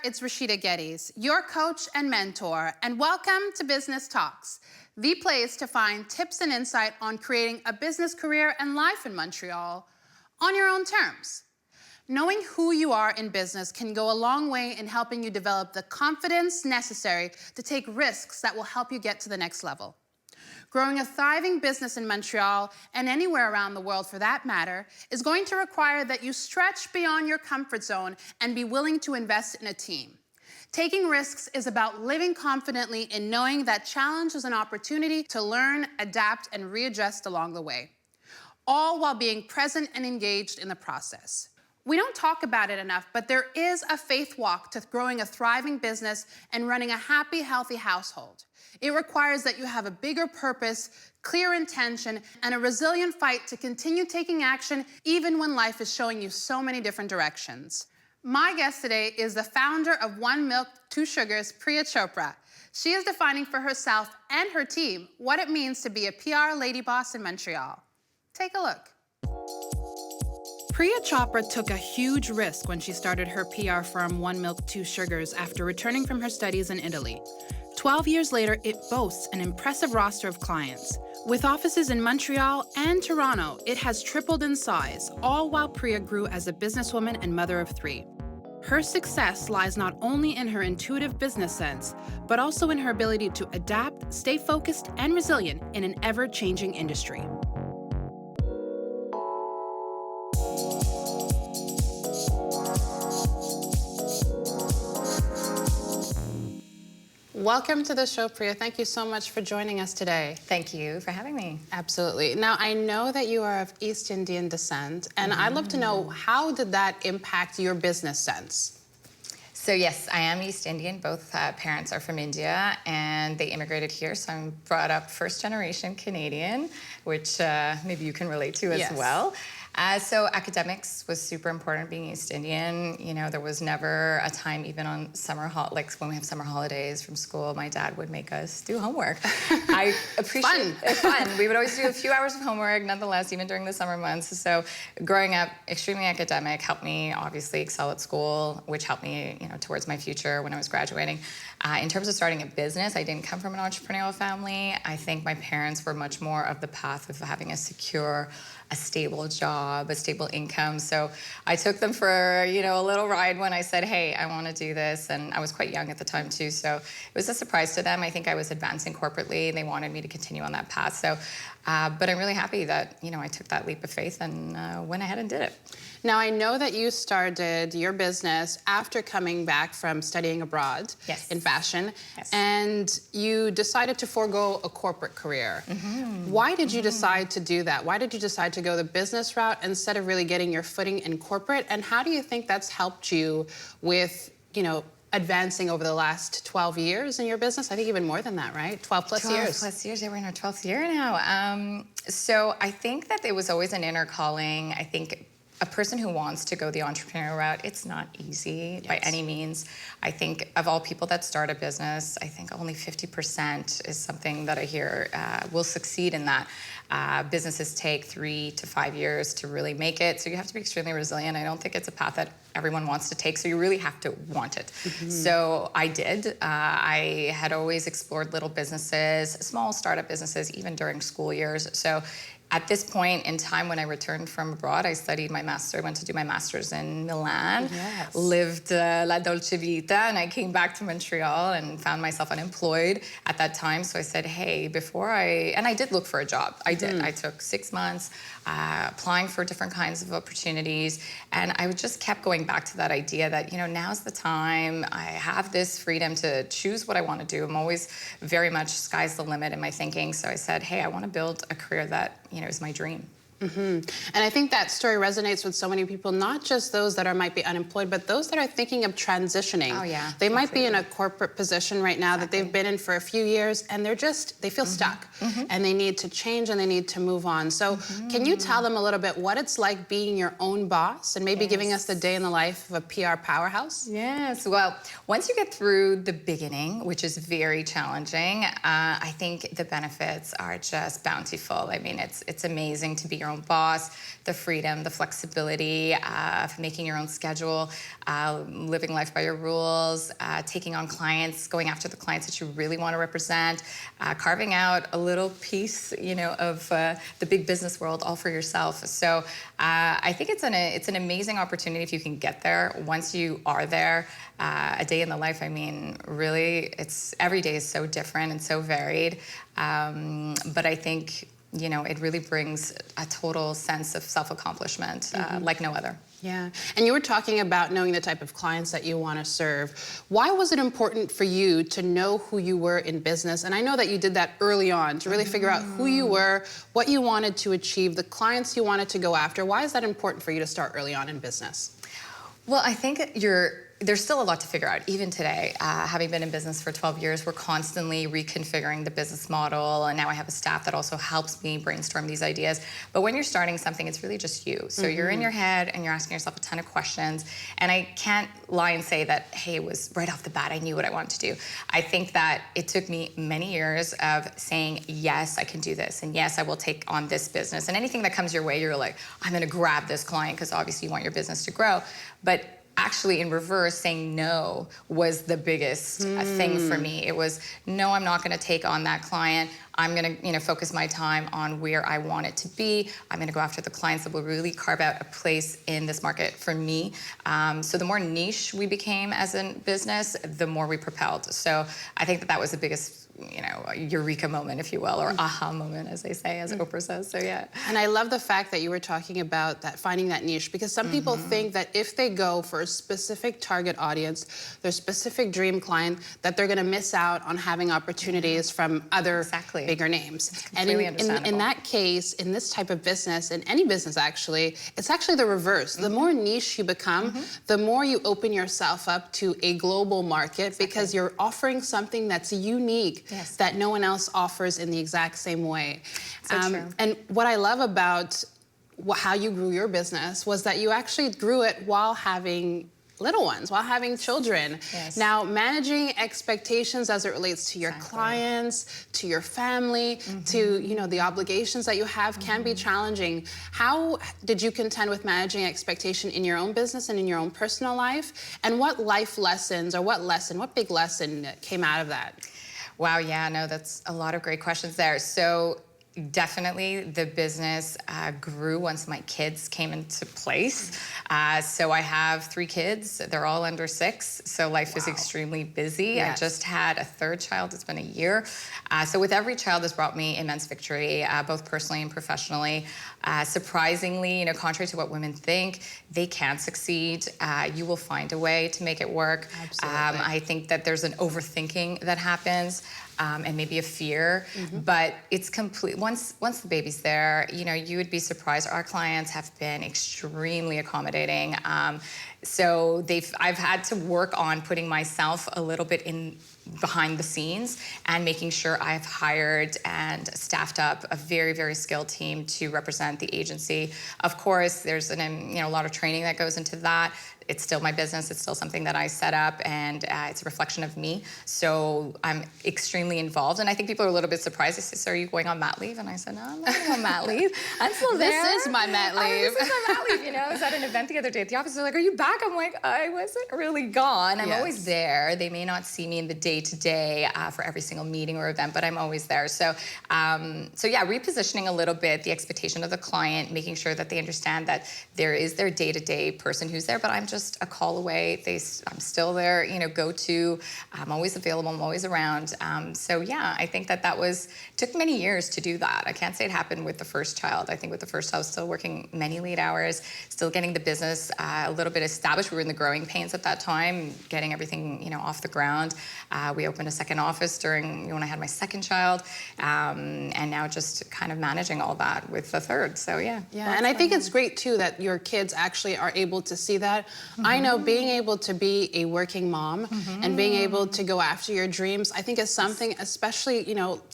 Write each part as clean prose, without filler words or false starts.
it's Rashida Geddes, your coach and mentor, and welcome to Business Talks, the place to find tips and insight on creating a business career and life in Montreal on your own terms. Knowing who you are in business can go a long way in helping you develop the confidence necessary to take risks that will help you get to the next level. Growing a thriving business in Montreal, and anywhere around the world for that matter, is going to require that you stretch beyond your comfort zone and be willing to invest in a team. Taking risks is about living confidently in knowing that challenge is an opportunity to learn, adapt, and readjust along the way, all while being present and engaged in the process. We don't talk about it enough, but there is a faith walk to growing a thriving business and running a happy, healthy household. It requires that you have a bigger purpose, clear intention, and a resilient fight to continue taking action even when life is showing you so many different directions. My guest today is the founder of 1Milk2Sugars, Priya Chopra. She is defining for herself and her team what it means to be a PR lady boss in Montreal. Take a look. Priya Chopra took a huge risk when she started her PR firm 1Milk2Sugars after returning from her studies in Italy. 12 years later, it boasts an impressive roster of clients. With offices in Montreal and Toronto, it has tripled in size, all while Priya grew as a businesswoman and mother of 3. Her success lies not only in her intuitive business sense, but also in her ability to adapt, stay focused, and resilient in an ever-changing industry. Welcome to the show, Priya. Thank you so much for joining us today. Thank you for having me. Absolutely. Now, I know that you are of East Indian descent, and I'd love to know, how did that impact your business sense? So yes, I am East Indian. Both parents are from India, and they immigrated here, so I'm brought up first-generation Canadian, which maybe you can relate to as well. So academics was super important being East Indian. You know, there was never a time, even on like when we have summer holidays from school, my dad would make us do homework. I appreciate it. Fun. We would always do a few hours of homework, nonetheless, even during the summer months. So growing up extremely academic helped me obviously excel at school, which helped me, you know, towards my future when I was graduating. In terms of starting a business, I didn't come from an entrepreneurial family. I think my parents were much more of the path of having a secure, a stable job, a stable income. So I took them for, you know, a little ride when I said, hey, I want to do this. And I was quite young at the time too. So it was a surprise to them. I think I was advancing corporately and they wanted me to continue on that path. So, but I'm really happy that, you know, I took that leap of faith and went ahead and did it. Now, I know that you started your business after coming back from studying abroad in fashion, and you decided to forego a corporate career. Why did you decide to do that? Why did you decide to go the business route instead of really getting your footing in corporate? And how do you think that's helped you with, you know, advancing over the last 12 years in your business? I think even more than that, right? 12 plus years. 12 plus years, yeah, we're in our 12th year now. So I think that it was always an inner calling. I think a person who wants to go the entrepreneurial route, it's not easy by any means. I think of all people that start a business, I think only 50% is something that I hear will succeed in that. Businesses take 3 to 5 years to really make it, so you have to be extremely resilient. I don't think it's a path that everyone wants to take, so you really have to want it. So I did. I had always explored little businesses, small startup businesses, even during school years. So at this point in time, when I returned from abroad, I studied my master. I went to do my master's in Milan, lived la dolce vita, and I came back to Montreal and found myself unemployed at that time. So I said, hey, and I did look for a job. I did. I took 6 months applying for different kinds of opportunities. And I just kept going back to that idea that, you know, now's the time. I have this freedom to choose what I want to do. I'm always very much sky's the limit in my thinking. So I said, hey, I want to build a career that, you know, is my dream. And I think that story resonates with so many people, not just those that might be unemployed, but those that are thinking of transitioning. They might be in a corporate position right now that they've been in for a few years, and they feel stuck, and they need to change and they need to move on. So can you tell them a little bit what it's like being your own boss, and maybe giving us the day in the life of a PR powerhouse? Yes, well, once you get through the beginning, which is very challenging, I think the benefits are just bountiful. I mean, it's amazing to be your own own boss, the freedom, the flexibility of making your own schedule, living life by your rules, taking on clients, going after the clients that you really want to represent, carving out a little piece, of the big business world all for yourself. So I think it's an amazing opportunity if you can get there. Once you are there, a day in the life, I mean, really, every day is so different and so varied. But I think, it really brings a total sense of self-accomplishment like no other. Yeah, and you were talking about knowing the type of clients that you want to serve. Why was it important for you to know who you were in business? And I know that you did that early on to really figure out who you were, what you wanted to achieve, the clients you wanted to go after. Why is that important for you to start early on in business? Well, I think there's still a lot to figure out. Even today, having been in business for 12 years, we're constantly reconfiguring the business model, and now I have a staff that also helps me brainstorm these ideas. But when you're starting something, it's really just you. So you're in your head, and you're asking yourself a ton of questions, and I can't lie and say that, hey, it was right off the bat, I knew what I wanted to do. I think that it took me many years of saying, yes, I can do this, and yes, I will take on this business. And anything that comes your way, you're like, I'm gonna grab this client, because obviously you want your business to grow. But actually, in reverse, saying no was the biggest thing for me. It was, no, I'm not going to take on that client. I'm going to, focus my time on where I want it to be. I'm going to go after the clients that will really carve out a place in this market for me. So the more niche we became as a business, the more we propelled. So I think that was the biggest, eureka moment, if you will, or aha moment, as they say, as Oprah says. So yeah. And I love the fact that you were talking about that, finding that niche, because some people think that if they go for a specific target audience, their specific dream client, that they're going to miss out on having opportunities from other bigger names. And in that case, in this type of business, in any business actually, it's actually the reverse. The more niche you become, the more you open yourself up to a global market, because you're offering something that's unique, that no one else offers in the exact same way. So true. And what I love about how you grew your business was that you actually grew it while having little ones, while having children. Yes. Now, managing expectations as it relates to your clients, to your family, to the obligations that you have can be challenging. How did you contend with managing expectation in your own business and in your own personal life? And what life lessons, or what big lesson came out of that? Wow, yeah, no, that's a lot of great questions there. So definitely the business grew once my kids came into place. So I have 3 kids. They're all under 6, so life is extremely busy. Yes. I just had a 3rd child. It's been a year. So with every child has brought me immense victory, both personally and professionally. Surprisingly, contrary to what women think, they can succeed. You will find a way to make it work. Absolutely. I think that there's an overthinking that happens. And maybe a fear, but it's complete. Once the baby's there, you would be surprised. Our clients have been extremely accommodating. So I've had to work on putting myself a little bit in behind the scenes and making sure I've hired and staffed up a very, very skilled team to represent the agency. Of course, there's a lot of training that goes into that. It's still my business. It's still something that I set up, and it's a reflection of me. So I'm extremely involved, and I think people are a little bit surprised. They say, "So are you going on mat leave?" And I said, "No, I'm not going on mat leave. I'm still there. This is my mat leave." This is my mat leave. I was at an event the other day at the office. They're like, "Are you back?" I'm like, "I wasn't really gone. I'm always there. They may not see me in the day-to-day for every single meeting or event, but I'm always there." So yeah, repositioning a little bit the expectation of the client, making sure that they understand that there is their day-to-day person who's there, but I'm just a call away. I'm still there, go-to. I'm always available. I'm always around. So yeah, I think that took many years to do that. I can't say it happened with the first child. I think with the first child, I was still working many late hours, still getting the business a little bit established. We were in the growing pains at that time, getting everything, off the ground. We opened a second office when I had my second child, and now just kind of managing all that with the third. So yeah. Yeah, and I think it's great too that your kids actually are able to see that. I know being able to be a working mom and being able to go after your dreams, I think is something, especially,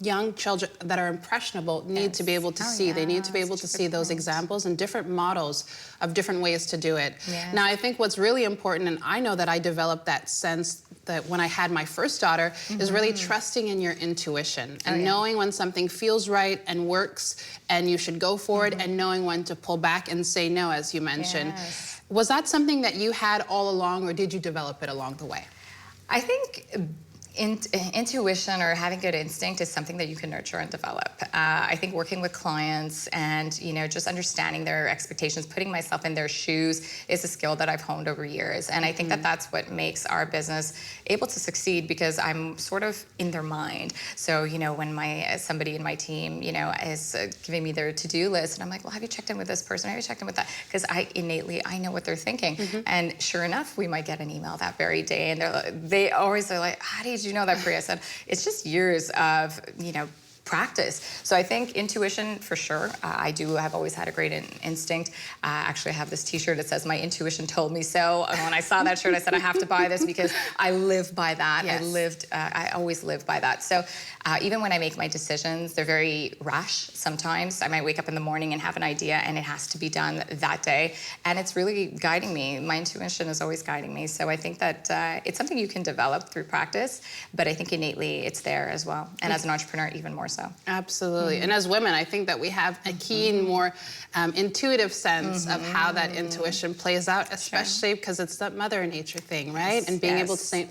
young children that are impressionable need to be able to see. They need to be able to see those examples and different models of different ways to do it. Yeah. Now, I think what's really important, and I know that I developed that sense that when I had my first youngest daughter, is really trusting in your intuition and knowing when something feels right and works and you should go for it, and knowing when to pull back and say no, as you mentioned. Yes. Was that something that you had all along, or did you develop it along the way? I think intuition or having good instinct is something that you can nurture and develop. I think working with clients and just understanding their expectations, putting myself in their shoes is a skill that I've honed over years. And I think that that's what makes our business able to succeed, because I'm sort of in their mind. So when somebody in my team is giving me their to-do list, and I'm like, well, have you checked in with this person? Have you checked in with that? Because I know what they're thinking. And sure enough, we might get an email that very day, and they always are like, how did you know that, Priya? I said, it's just years of, practice. So I think intuition, for sure. I've always had a great instinct. Actually, I have this t-shirt that says, my intuition told me so. And when I saw that shirt, I said, I have to buy this because I live by that. Yes. I always live by that. So even when I make my decisions, they're very rash sometimes. I might wake up in the morning and have an idea, and it has to be done that day. And it's really guiding me. My intuition is always guiding me. So I think that it's something you can develop through practice, but I think innately it's there as well. And as an entrepreneur, even more so. Absolutely. And as women, I think that we have a keen, more intuitive sense of how that intuition plays out, especially because it's that mother nature thing, right? And being able to say,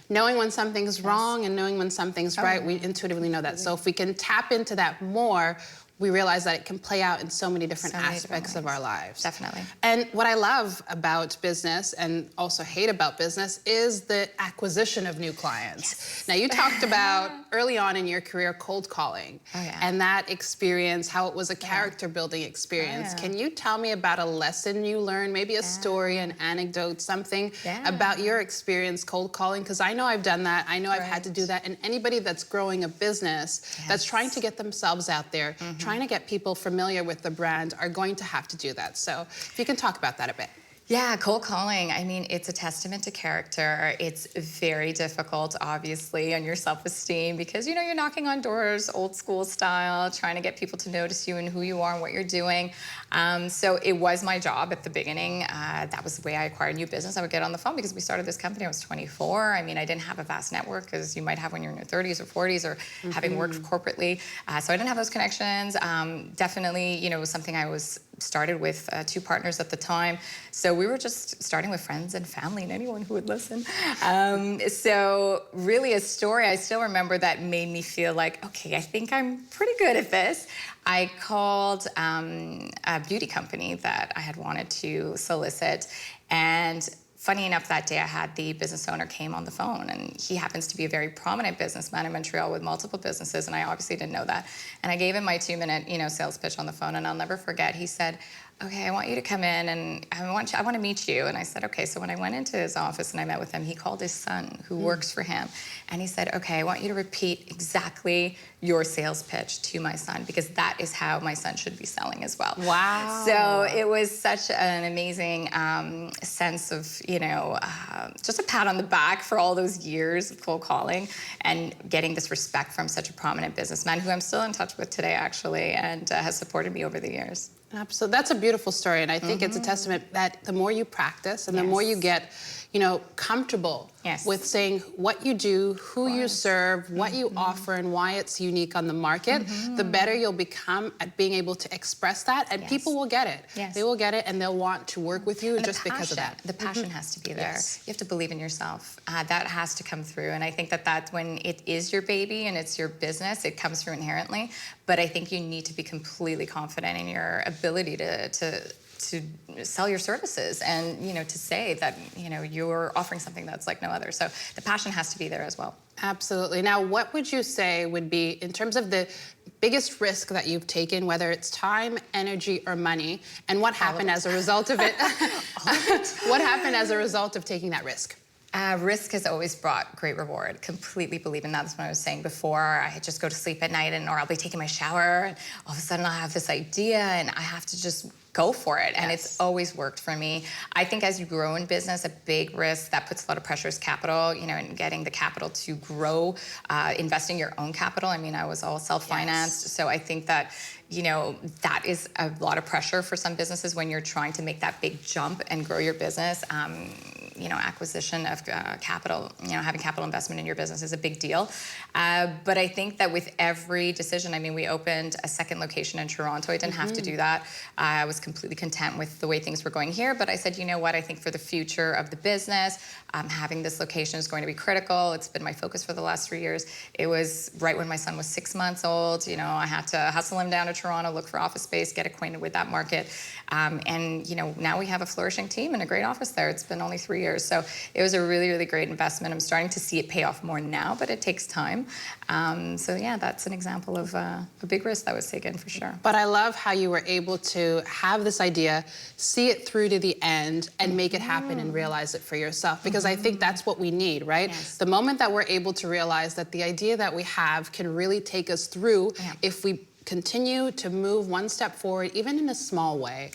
knowing when something's wrong and knowing when something's right, we intuitively know that. So if we can tap into that more, we realize that it can play out in so many different aspects of our lives. Definitely. And what I love about business, and also hate about business, is the acquisition of new clients. Yes. Now, you talked about early on in your career cold calling, and that experience, how it was a character building experience. Can you tell me about a lesson you learned, maybe a story, an anecdote, something about your experience cold calling? Because I know I've done that. I know I've had to do that. And anybody that's growing a business, that's trying to get themselves out there, trying to get people familiar with the brand, are going to have to do that. So if you can talk about that a bit. Yeah, cold calling, I mean, it's a testament to character. It's very difficult, obviously, on your self-esteem, because, you're knocking on doors, old school style, trying to get people to notice you and who you are and what you're doing. So it was my job at the beginning. That was the way I acquired new business. I would get on the phone, because we started this company, I was 24. I mean, I didn't have a vast network, as you might have when you're in your 30s or 40s, or having worked corporately. So I didn't have those connections. Definitely, it was something I started with 2 partners at the time. So we were just starting with friends and family and anyone who would listen. So really a story I still remember that made me feel like, okay, I think I'm pretty good at this. I called a beauty company that I had wanted to solicit, and funny enough, that day I had the business owner came on the phone, and he happens to be a very prominent businessman in Montreal with multiple businesses, and I obviously didn't know that. And I gave him my 2-minute, sales pitch on the phone, and I'll never forget. He said, okay, I want you to come in, and I want to meet you. And I said, okay. So when I went into his office and I met with him, he called his son, who works for him, and he said, okay, I want you to repeat exactly your sales pitch to my son, because that is how my son should be selling as well. Wow. So it was such an amazing sense of, just a pat on the back for all those years of cold calling and getting this respect from such a prominent businessman, who I'm still in touch with today, actually, and has supported me over the years. Absolutely. That's a beautiful story, and I think it's a testament that the more you practice and the more you get, comfortable with saying what you do, who you serve, what you offer, and why it's unique on the market, the better you'll become at being able to express that, and people will get it. They will get it, and they'll want to work with you just because of that. The passion has to be there. You have to believe in yourself. That has to come through, and I think that when it is your baby and it's your business, it comes through inherently. But I think you need to be completely confident in your ability to sell your services, and to say that you're offering something that's like no other. So the passion has to be there as well. Absolutely. Now, what would you say would be, in terms of the biggest risk that you've taken, whether it's time, energy, or money, and what happened as a result of it? What happened as a result of taking that risk? Risk has always brought great reward. Completely believe in that. That's what I was saying before. I just go to sleep at night, or I'll be taking my shower, and all of a sudden I'll have this idea, and I have to just go for it. And it's always worked for me. I think as you grow in business, a big risk that puts a lot of pressure is capital, and getting the capital to grow, investing your own capital. I mean, I was all self-financed. So I think that, that is a lot of pressure for some businesses when you're trying to make that big jump and grow your business. acquisition of capital, having capital investment in your business is a big deal. But I think that with every decision, I mean, we opened a second location in Toronto. I didn't have to do that. I was completely content with the way things were going here. But I said, you know what, I think for the future of the business, having this location is going to be critical. It's been my focus for the last 3 years. It was right when my son was 6 months old. I had to hustle him down to Toronto, look for office space, get acquainted with that market. And now we have a flourishing team and a great office there. It's been only 3 years. So it was a really, really great investment. I'm starting to see it pay off more now, but it takes time. So yeah, that's an example of a big risk that was taken for sure. But I love how you were able to have this idea, see it through to the end, and make it happen and realize it for yourself. Because I think that's what we need, right? Yes. The moment that we're able to realize that the idea that we have can really take us through if we continue to move one step forward, even in a small way,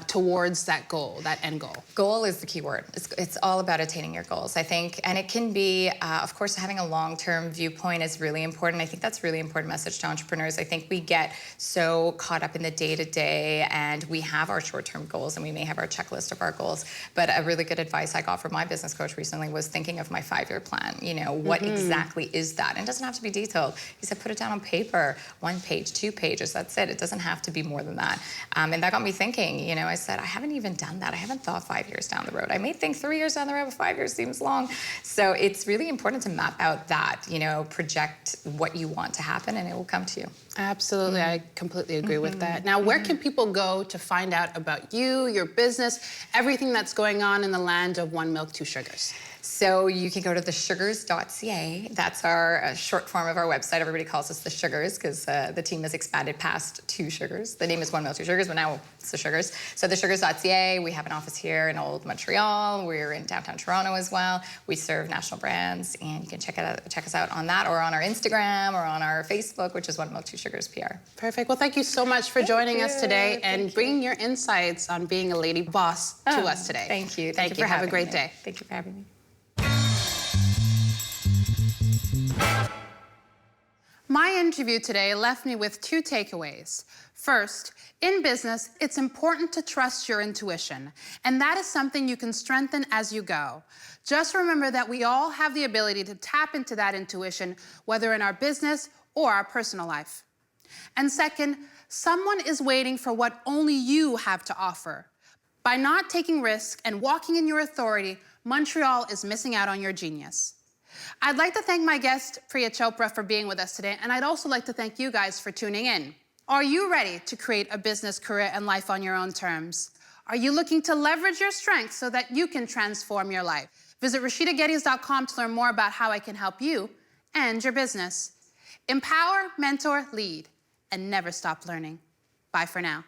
towards that goal, that end goal. Goal is the key word. It's all about attaining your goals, I think. And it can be, of course, having a long-term viewpoint is really important. I think that's a really important message to entrepreneurs. I think we get so caught up in the day-to-day, and we have our short-term goals, and we may have our checklist of our goals. But a really good advice I got from my business coach recently was thinking of my 5-year plan. What exactly is that? And it doesn't have to be detailed. He said, put it down on paper, 1 page, 2 pages, that's it. It doesn't have to be more than that. And that got me thinking, I said, I haven't even done that. I haven't thought 5 years down the road. I may think 3 years down the road, but 5 years seems long. So it's really important to map out that, project what you want to happen, and it will come to you. Absolutely, I completely agree with that. Now, where can people go to find out about you, your business, everything that's going on in the land of 1Milk2Sugars? So you can go to thesugars.ca. That's our short form of our website. Everybody calls us the Sugars because the team has expanded past 2 Sugars. The name is 1Milk2Sugars, but now it's the Sugars. So thesugars.ca. We have an office here in Old Montreal. We're in downtown Toronto as well. We serve national brands, and you can check us out on that, or on our Instagram, or on our Facebook, which is 1Milk2Sugars PR. Perfect. Well, thank you so much for joining us today and bringing your insights on being a lady boss to us today. Thank you. Thank you. Have a great day. Thank you for having me. My interview today left me with 2 takeaways. First, in business, it's important to trust your intuition, and that is something you can strengthen as you go. Just remember that we all have the ability to tap into that intuition, whether in our business or our personal life. And second, someone is waiting for what only you have to offer. By not taking risks and walking in your authority, Montreal is missing out on your genius. I'd like to thank my guest, Priya Chopra, for being with us today, and I'd also like to thank you guys for tuning in. Are you ready to create a business, career, and life on your own terms? Are you looking to leverage your strengths so that you can transform your life? Visit RashidaGeddes.com to learn more about how I can help you and your business. Empower, mentor, lead, and never stop learning. Bye for now.